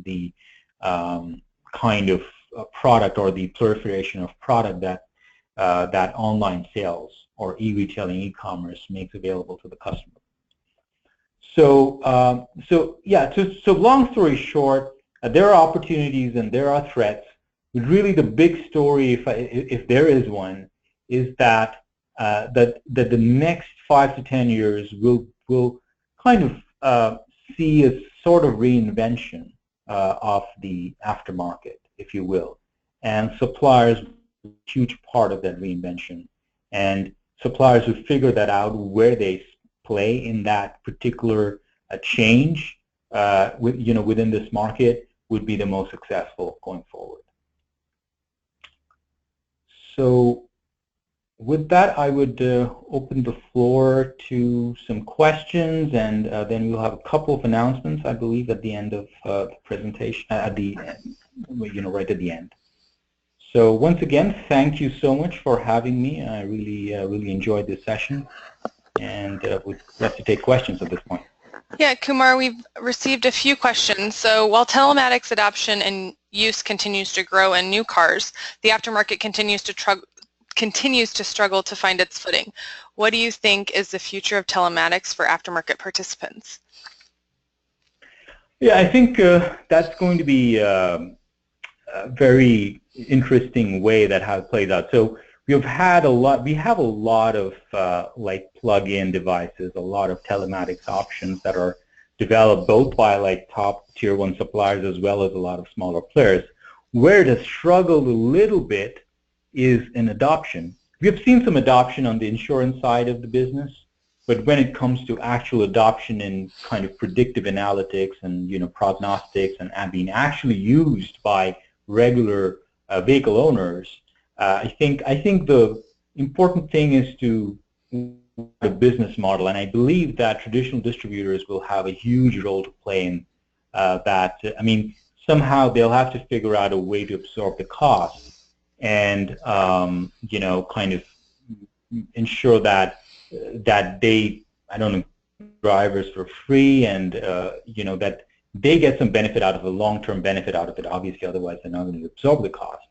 the kind of product or the proliferation of product that that online sales or e-retailing, e-commerce makes available to the customer. So, so long story short, there are opportunities and there are threats. But really, the big story, if there is one, is that that the next 5 to 10 years will kind of see a sort of reinvention of the aftermarket, if you will, and suppliers are a huge part of that reinvention. And suppliers who figure that out, where they play in that particular change, within this market, would be the most successful going forward. So, with that, I would open the floor to some questions, and then we'll have a couple of announcements, I believe, at the end of the presentation, at the right at the end. So once again, thank you so much for having me. I really enjoyed this session, and we'd love to take questions at this point. Yeah, Kumar, we've received a few questions. So while telematics adoption and use continues to grow in new cars, the aftermarket continues to continues to struggle to find its footing. What do you think is the future of telematics for aftermarket participants? Yeah, I think that's going to be a very interesting way that how it plays out. So we have a lot of like plug-in devices, a lot of telematics options that are developed both by like top tier 1 suppliers as well as a lot of smaller players. Where it has struggled a little bit is in adoption. We have seen some adoption on the insurance side of the business, but when it comes to actual adoption in kind of predictive analytics and prognostics and being actually used by regular vehicle owners, I think the important thing is to the business model, and I believe that traditional distributors will have a huge role to play in that. I mean, somehow they'll have to figure out a way to absorb the cost and kind of ensure that they, I don't know, drivers for free, and that they get some benefit out of the long-term benefit out of it. Obviously, otherwise they're not going to absorb the cost.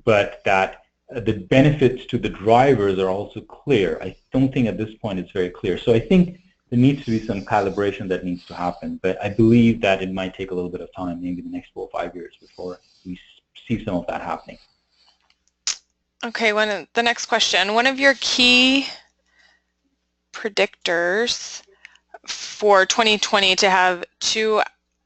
But that the benefits to the drivers are also clear. I don't think at this point it's very clear. So I think there needs to be some calibration that needs to happen. But I believe that it might take a little bit of time, maybe the next 4 or 5 years, before we see some of that happening. Okay, the next question. One of your key predictors for 2020 to have 2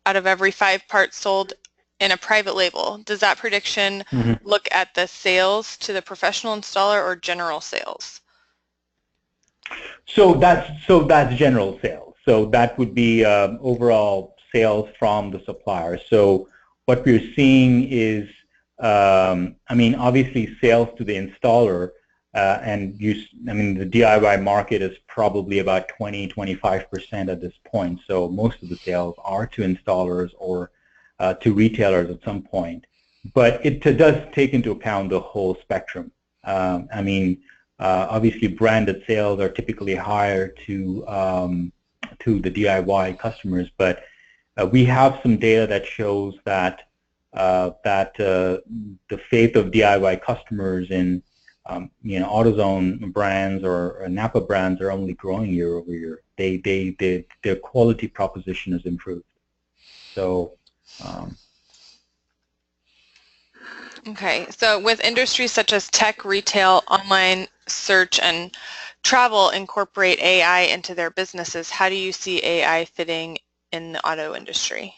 out of every 5 parts sold in a private label. Does that prediction look at the sales to the professional installer or general sales? So that's general sales. So that would be overall sales from the supplier. So what we're seeing is, I mean, obviously sales to the installer, and the DIY market is probably about 20-25% at this point. So most of the sales are to installers or to retailers at some point, but it does take into account the whole spectrum. I mean, obviously branded sales are typically higher to the DIY customers, but we have some data that shows that the faith of DIY customers in AutoZone brands or Napa brands are only growing year over year. Their quality proposition has improved. So. Okay, so with industries such as tech, retail, online search, and travel incorporate AI into their businesses, how do you see AI fitting in the auto industry?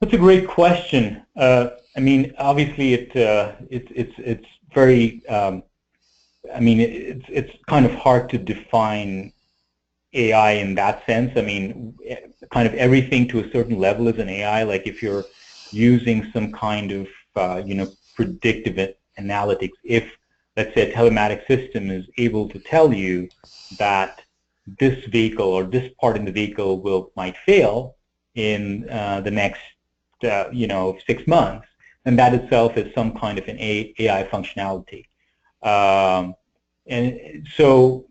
That's a great question. I mean, obviously, it's very. I mean, it's kind of hard to define AI in that sense. I mean, kind of everything to a certain level is an AI. Like if you're using some kind of predictive analytics, if let's say a telematic system is able to tell you that this vehicle or this part in the vehicle might fail in the next 6 months, then that itself is some kind of an AI functionality. And so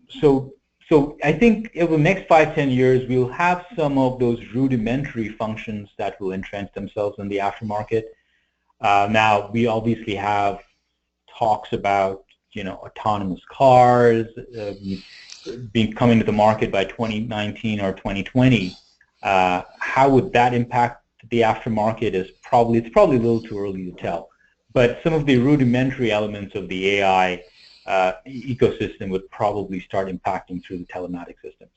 I think over the next 5-10 years, we'll have some of those rudimentary functions that will entrench themselves in the aftermarket. Now, we obviously have talks about autonomous cars coming to the market by 2019 or 2020. How would that impact the aftermarket? It's probably a little too early to tell. But some of the rudimentary elements of the AI ecosystem would probably start impacting through the telematic systems.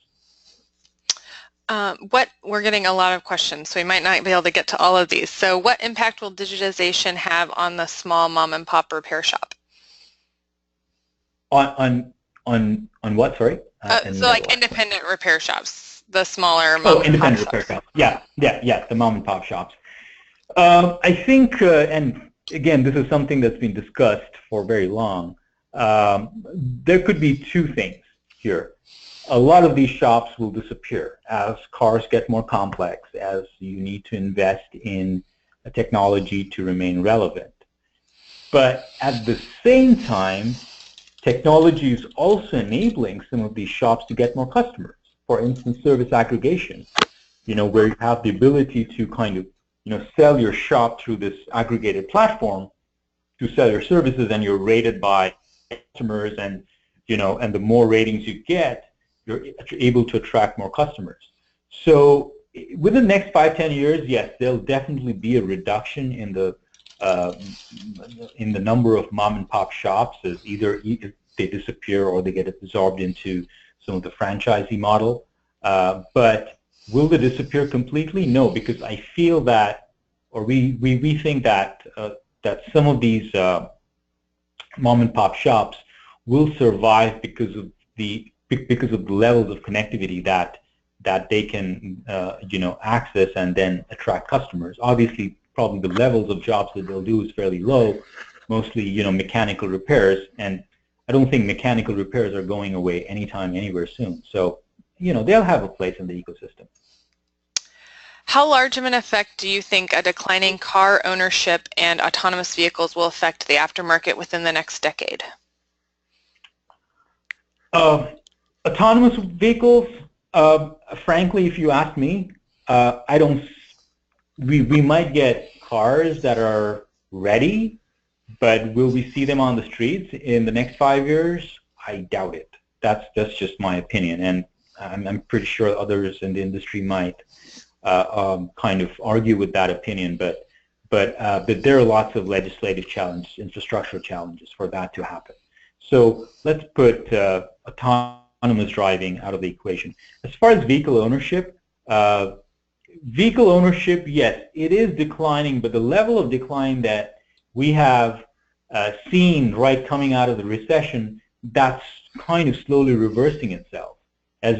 We're getting a lot of questions, so we might not be able to get to all of these. So what impact will digitization have on the small mom and pop repair shop? On what, sorry? So like independent repair shops, the smaller mom and pop shops. Repair shops. Yeah, the mom and pop shops. I think, and again, this is something that's been discussed for very long. There could be 2 things here. A lot of these shops will disappear as cars get more complex, as you need to invest in a technology to remain relevant. But at the same time, technology is also enabling some of these shops to get more customers. For instance, service aggregation, where you have the ability to kind of, sell your shop through this aggregated platform. to sell your services and you're rated by customers, and and the more ratings you get, you're able to attract more customers. So within the next 5-10 years, yes, there'll definitely be a reduction in the number of mom and pop shops, as either they disappear or they get absorbed into some of the franchisee model. But will they disappear completely? No, because I feel that, or we think that that some of these mom and pop shops will survive because of the levels of connectivity that they can access and then attract customers. Obviously, probably the levels of jobs that they'll do is fairly low, mostly mechanical repairs, and I don't think mechanical repairs are going away anytime, anywhere soon. So they'll have a place in the ecosystem. How large of an effect do you think a declining car ownership and autonomous vehicles will affect the aftermarket within the next decade? Autonomous vehicles, frankly, if you ask me, I don't. We might get cars that are ready, but will we see them on the streets in the next 5 years? I doubt it. That's just my opinion, and I'm pretty sure others in the industry might kind of argue with that opinion. But there are lots of legislative challenges, infrastructural challenges for that to happen. So let's put autonomous driving out of the equation. As far as vehicle ownership, yes, it is declining, but the level of decline that we have seen right coming out of the recession, that's kind of slowly reversing itself. As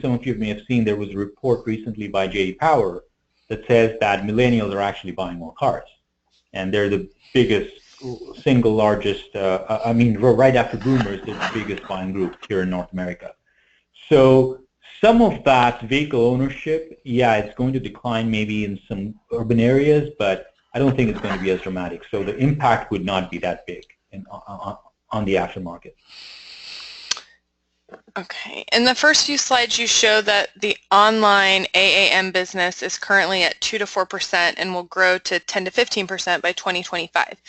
some of you may have seen, there was a report recently by J.D. Power that says that millennials are actually buying more cars, and they're the biggest, single largest, right after boomers, they're the biggest buying group here in North America. So some of that vehicle ownership, yeah, it's going to decline maybe in some urban areas, but I don't think it's going to be as dramatic. So the impact would not be that big on the aftermarket. Okay. In the first few slides, you show that the online AAM business is currently at 2 to 4% and will grow to 10 to 15% by 2025.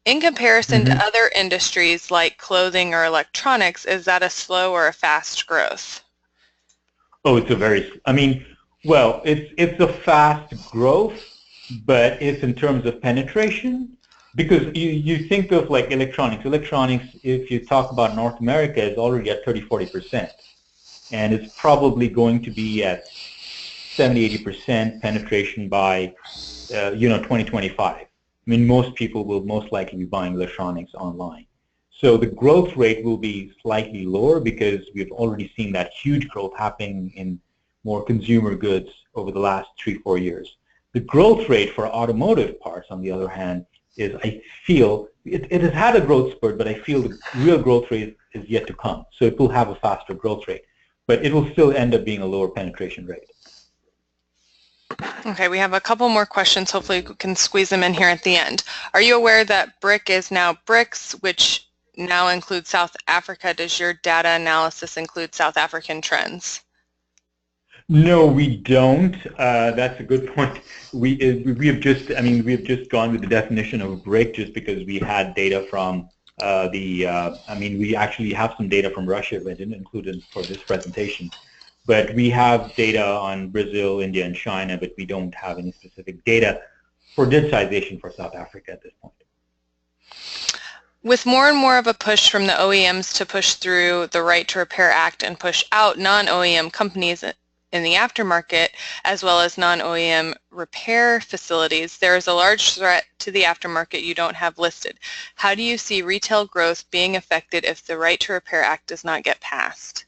In comparison to other industries like clothing or electronics, is that a slow or a fast growth? Oh, it's it's a fast growth, but it's in terms of penetration. Because you think of like electronics. Electronics, if you talk about North America, is already at 30-40%. And it's probably going to be at 70-80% penetration by 2025. I mean, most people will most likely be buying electronics online. So the growth rate will be slightly lower because we've already seen that huge growth happening in more consumer goods over the last 3-4 years. The growth rate for automotive parts, on the other hand, is, I feel, it has had a growth spurt, but I feel the real growth rate is yet to come. So it will have a faster growth rate, but it will still end up being a lower penetration rate. Okay, we have a couple more questions. Hopefully we can squeeze them in here at the end. Are you aware that BRIC is now BRICS, which now includes South Africa? Does your data analysis include South African trends? No, we don't. That's a good point. We have just gone with the definition of BRIC just because we had data from we actually have some data from Russia, but I didn't include it for this presentation. But we have data on Brazil, India, and China, but we don't have any specific data for digitization for South Africa at this point. With more and more of a push from the OEMs to push through the Right to Repair Act and push out non-OEM companies in the aftermarket, as well as non-OEM repair facilities, there is a large threat to the aftermarket you don't have listed. How do you see retail growth being affected if the Right to Repair Act does not get passed?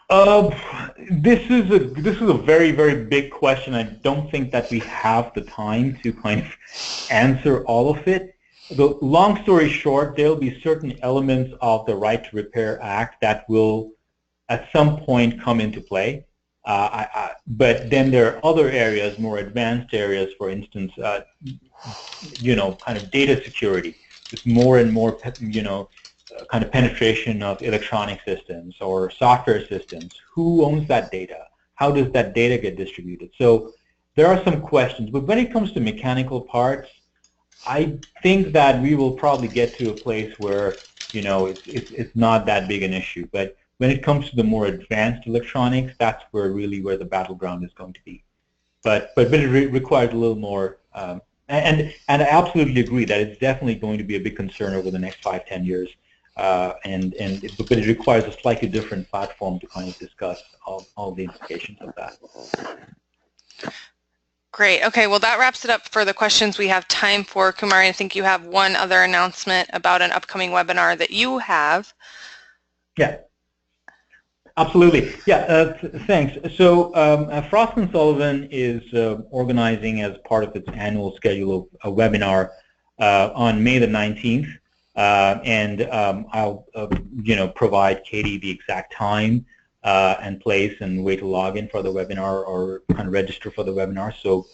This is a very, very big question. I don't think that we have the time to kind of answer all of it. The long story short, there will be certain elements of the Right to Repair Act that will at some point come into play, but then there are other areas, more advanced areas, for instance, kind of data security. There's more and more, kind of penetration of electronic systems or software systems. Who owns that data? How does that data get distributed? So there are some questions, but when it comes to mechanical parts, I think that we will probably get to a place where, you know, it's not that big an issue. But when it comes to the more advanced electronics, that's where the battleground is going to be. But it requires a little more. And I absolutely agree that it's definitely going to be a big concern over the next 5-10 years. But it requires a slightly different platform to kind of discuss all the implications of that. Great. Okay, well that wraps it up for the questions we have time for. Kumar, I think you have one other announcement about an upcoming webinar that you have. Yeah. Absolutely. Yeah, thanks. So Frost & Sullivan is organizing as part of its annual schedule a webinar on May the 19th. I'll provide Katie the exact time and place and way to log in for the webinar or kind of register for the webinar. So,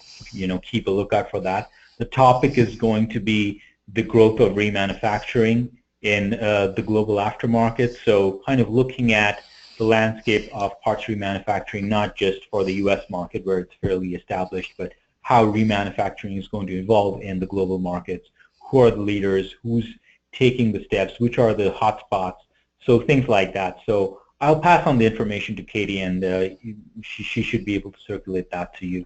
keep a lookout for that. The topic is going to be the growth of remanufacturing in the global aftermarket. So kind of looking at the landscape of parts remanufacturing, not just for the U.S. market where it's fairly established, but how remanufacturing is going to evolve in the global markets. Who are the leaders? Who's taking the steps? Which are the hotspots? So things like that. So I'll pass on the information to Katie, and she should be able to circulate that to you.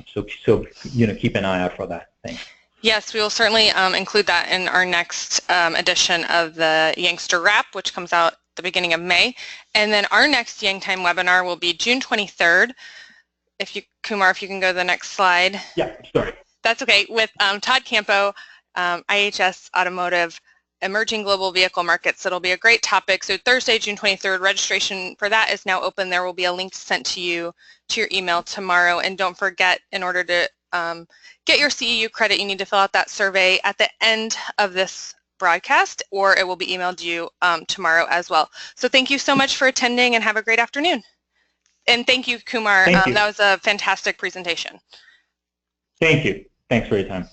So keep an eye out for that. Thanks. Yes, we will certainly include that in our next edition of the Youngster Wrap, which comes out the beginning of May. And then our next YANGtime webinar will be June 23rd. Kumar, if you can go to the next slide. Yeah, sorry. That's okay. With Todd Campo, IHS Automotive, Emerging Global Vehicle Markets. It'll be a great topic. So Thursday, June 23rd, registration for that is now open. There will be a link sent to you to your email tomorrow. And don't forget, in order to get your CEU credit, you need to fill out that survey at the end of this broadcast, or it will be emailed to you tomorrow as well. So thank you so much for attending and have a great afternoon. And thank you, Kumar. Thank you. That was a fantastic presentation. Thank you. Thanks for your time.